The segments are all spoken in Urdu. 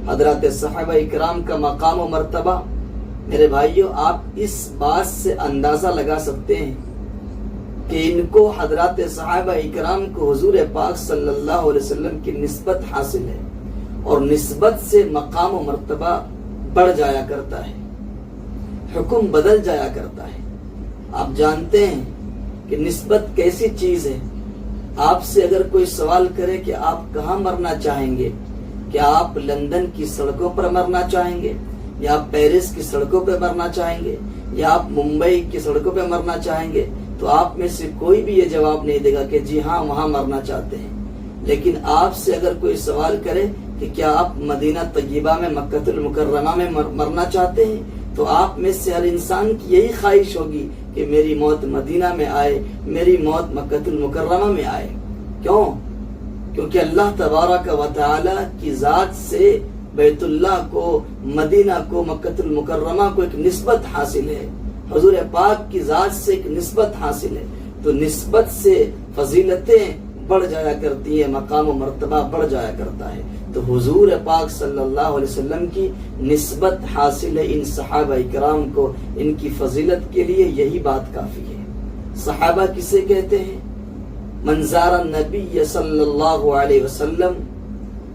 حضرات صحابہ اکرام کا مقام و مرتبہ، میرے بھائیوں آپ اس بات سے اندازہ لگا سکتے ہیں کہ ان کو حضرات صحابہ اکرام کو حضور پاک صلی اللہ علیہ وسلم کی نسبت حاصل ہے، اور نسبت سے مقام و مرتبہ بڑھ جایا کرتا ہے، حکم بدل جایا کرتا ہے۔ آپ جانتے ہیں کہ نسبت کیسی چیز ہے۔ آپ سے اگر کوئی سوال کرے کہ آپ کہاں مرنا چاہیں گے، کیا آپ لندن کی سڑکوں پر مرنا چاہیں گے، یا آپ پیرس کی سڑکوں پہ مرنا چاہیں گے، یا آپ ممبئی کی سڑکوں پہ مرنا چاہیں گے، تو آپ میں سے کوئی بھی یہ جواب نہیں دے گا کہ جی ہاں وہاں مرنا چاہتے ہیں۔ لیکن آپ سے اگر کوئی سوال کرے کہ کیا آپ مدینہ طیبہ میں مکہ المکرمہ میں مرنا چاہتے ہیں، تو آپ میں سے ہر انسان کی یہی خواہش ہوگی کہ میری موت مدینہ میں آئے، میری موت مکہ المکرمہ میں آئے۔ کیوں؟ کیونکہ اللہ تبارک و تعالی کی ذات سے بیت اللہ کو، مدینہ کو، مکہ المکرمہ کو ایک نسبت حاصل ہے، حضور پاک کی ذات سے ایک نسبت حاصل ہے، تو نسبت سے فضیلتیں بڑھ جایا کرتی ہیں، مقام و مرتبہ بڑھ جایا کرتا ہے۔ تو حضور پاک صلی اللہ علیہ وسلم کی نسبت حاصل ہے ان صحابہ اکرام کو، ان کی فضیلت کے لیے یہی بات کافی ہے۔ صحابہ کسے کہتے ہیں؟ من زار النبی صلی اللہ علیہ وسلم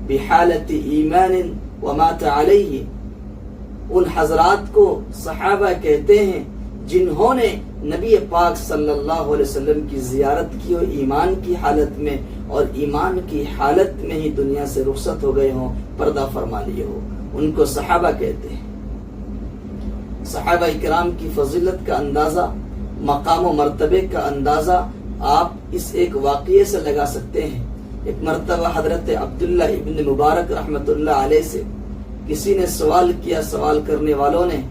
بحالت ایمان ومات علیہ، ان حضرات کو صحابہ کہتے ہیں جنہوں نے نبی پاک صلی اللہ علیہ وسلم کی زیارت کی ہو ایمان کی حالت میں، اور ایمان کی حالت میں ہی دنیا سے رخصت ہو گئے ہوں، پردہ فرما لیے ہو، ان کو صحابہ کہتے ہیں۔ صحابہ اکرام کی فضیلت کا اندازہ، مقام و مرتبے کا اندازہ آپ اس ایک واقعے سے لگا سکتے ہیں۔ ایک مرتبہ حضرت عبداللہ ابن مبارک رحمۃ اللہ علیہ سے کسی نے سوال کیا، سوال کرنے والوں نے،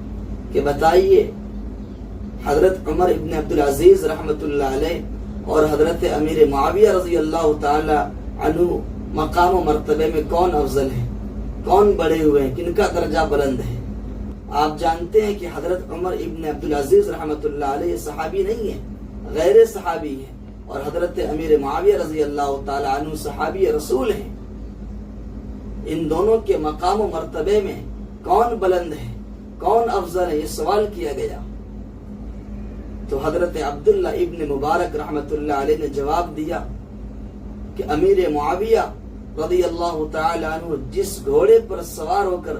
کہ بتائیے حضرت عمر ابن عبدالعزیز رحمۃ اللہ علیہ اور حضرت امیر معاویہ رضی اللہ تعالی عنہ مقام و مرتبے میں کون افضل ہے، کون بڑے ہوئے ہیں، کن کا درجہ بلند ہے؟ آپ جانتے ہیں کہ حضرت عمر ابن عبدالعزیز رحمۃ اللہ علیہ صحابی نہیں ہیں، غیر صحابی ہیں، اور حضرت امیر معاویہ رضی اللہ تعالی عنہ صحابی رسول ہیں۔ ان دونوں کے مقام و مرتبے میں کون بلند ہے، کون افضل ہے، یہ سوال کیا گیا۔ تو حضرت عبداللہ ابن مبارک رحمۃ اللہ علیہ نے جواب دیا کہ امیر معاویہ رضی اللہ تعالی عنہ جس گھوڑے پر سوار ہو کر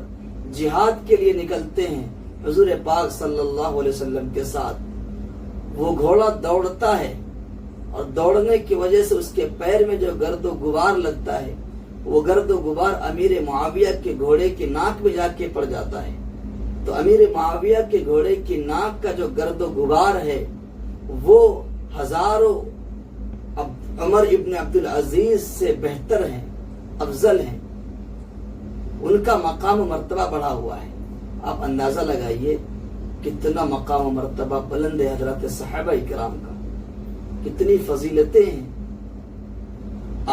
جہاد کے لیے نکلتے ہیں حضور پاک صلی اللہ علیہ وسلم کے ساتھ، وہ گھوڑا دوڑتا ہے، اور دوڑنے کی وجہ سے اس کے پیر میں جو گرد و غبار لگتا ہے، وہ گرد و غبار امیر معاویہ کے گھوڑے کی ناک میں جا کے پڑ جاتا ہے۔ تو امیر معاویہ کے گھوڑے کی ناک کا جو گرد و غبار ہے وہ ہزاروں عمر ابن عبدالعزیز سے بہتر ہیں، افضل ہیں، ان کا مقام و مرتبہ بڑھا ہوا ہے۔ آپ اندازہ لگائیے کتنا مقام و مرتبہ بلند ہے حضرات صحابہ اکرام کا، کتنی فضیلتیں ہیں۔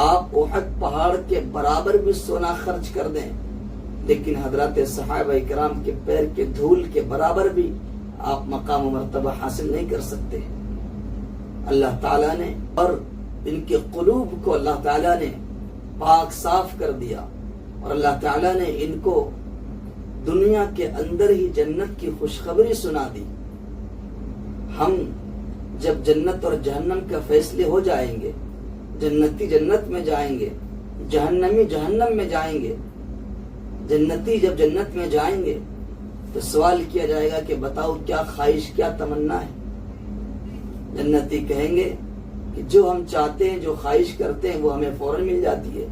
آپ احد پہاڑ کے برابر بھی سونا خرچ کر دیں، لیکن حضرات صحابہ اکرام کے پیر کے دھول کے برابر بھی آپ مقام و مرتبہ حاصل نہیں کر سکتے۔ اللہ تعالیٰ نے اور ان کے قلوب کو اللہ تعالیٰ نے پاک صاف کر دیا، اور اللہ تعالیٰ نے ان کو دنیا کے اندر ہی جنت کی خوشخبری سنا دی۔ ہم جب جنت اور جہنم کا فیصلے ہو جائیں گے، جنتی جنت میں جائیں گے، جہنمی جہنم میں جائیں گے، جنتی جب جنت میں جائیں گے تو سوال کیا جائے گا کہ بتاؤ کیا خواہش، کیا تمنا ہے؟ جنتی کہیں گے کہ جو ہم چاہتے ہیں، جو خواہش کرتے ہیں وہ ہمیں فوراً مل جاتی ہے،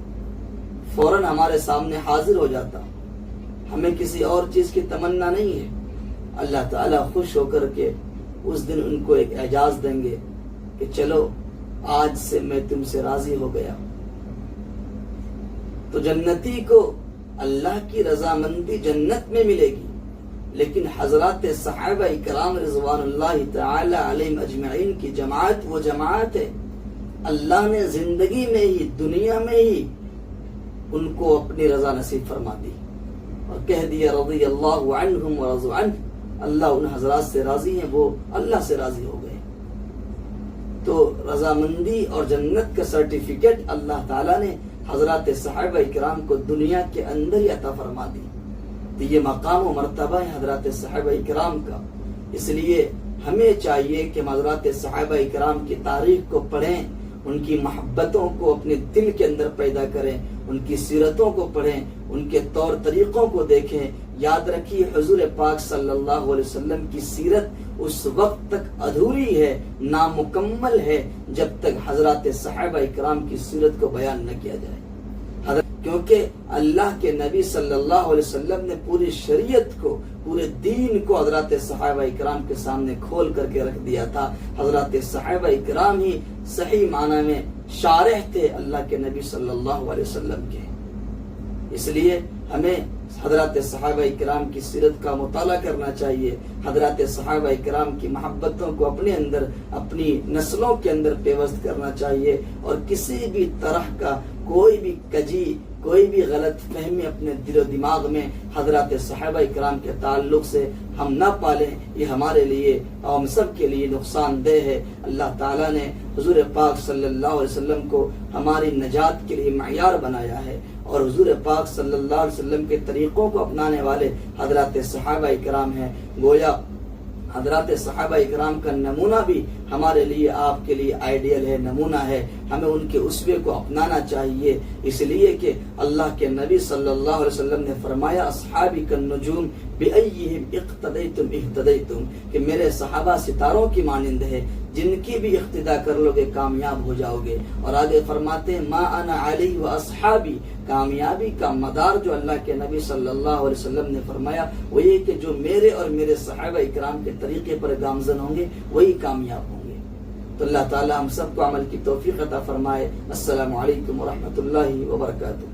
فوراً ہمارے سامنے حاضر ہو جاتا، ہمیں کسی اور چیز کی تمنا نہیں ہے۔ اللہ تعالیٰ خوش ہو کر کے اس دن ان کو ایک اعزاز دیں گے کہ چلو آج سے میں تم سے راضی ہو گیا۔ تو جنتی کو اللہ کی رضامندی جنت میں ملے گی، لیکن حضرات صحابہ اکرام رضوان اللہ تعالی علیہم اجمعین کی جماعت وہ جماعت ہے اللہ نے زندگی میں ہی، دنیا میں ہی ان کو اپنی رضا نصیب فرما دی، اور کہہ دیا رضی اللہ عنہم ورضوا عنہ، اللہ ان حضرات سے راضی ہیں، وہ اللہ سے راضی ہو گئے۔ تو رضامندی اور جنت کا سرٹیفکیٹ اللہ تعالیٰ نے حضرات صحابہ کرام کو دنیا کے اندر ہی عطا فرما دی. تو یہ مقام و مرتبہ ہے حضرات صحابہ کرام کا. اس لیے ہمیں چاہیے کہ حضرات صحابہ کرام کی تاریخ کو پڑھیں، ان کی محبتوں کو اپنے دل کے اندر پیدا کریں، ان کی سیرتوں کو پڑھیں، ان کے طور طریقوں کو دیکھیں. یاد رکھیے حضور پاک صلی اللہ علیہ وسلم کی سیرت اس وقت تک ادھوری ہے، نامکمل ہے، جب تک حضرات صحابہ کرام کی سیرت کو بیان نہ کیا جائے. کیونکہ اللہ کے نبی صلی اللہ علیہ وسلم نے پوری شریعت کو، پورے دین کو حضرات صحابہ کرام کے سامنے کھول کر کے رکھ دیا تھا. حضرات صحابہ کرام ہی صحیح معنی میں شارح تھے اللہ کے نبی صلی اللہ علیہ وسلم کے. اس لیے ہمیں حضرات صحابہ کرام کی سیرت کا مطالعہ کرنا چاہیے. حضرات صحابہ کرام کی محبتوں کو اپنے اندر، اپنی نسلوں کے اندر پیوست کرنا چاہیے، اور کسی بھی طرح کا کوئی بھی کجی، کوئی بھی غلط فہمی اپنے دل و دماغ میں حضرات صحابہ کرام کے تعلق سے ہم نہ پالیں. یہ ہمارے لیے اور ہم سب کے لیے نقصان دہ ہے. اللہ تعالیٰ نے حضور پاک صلی اللہ علیہ وسلم کو ہماری نجات کے لیے معیار بنایا ہے، اور حضور پاک صلی اللہ علیہ وسلم کے طریقوں کو اپنانے والے حضرات صحابہ کرام ہیں. گویا حضرات صحابہ کرام کا نمونہ بھی ہمارے لیے، آپ کے لیے آئیڈیل ہے، نمونہ ہے. ہمیں ان کے اسوے کو اپنانا چاہیے، اس لیے کہ اللہ کے نبی صلی اللہ علیہ وسلم نے فرمایا اصحابی کالنجوم بأیہم اقتدیتم اہتدیتم، کہ میرے صحابہ ستاروں کی مانند ہے، جن کی بھی اقتدا کر لو گے کامیاب ہو جاؤ گے. اور آگے فرماتے ہیں ما انا علیہ واصحابی، کامیابی کا مدار جو اللہ کے نبی صلی اللہ علیہ وسلم نے فرمایا وہ یہ کہ جو میرے اور میرے صحابہ کرام کے طریقے پر گامزن ہوں گے وہی کامیاب ہوں گے. تو اللہ تعالی ہم سب کو عمل کی توفیق عطا فرمائے. السلام علیکم ورحمۃ اللہ وبرکاتہ.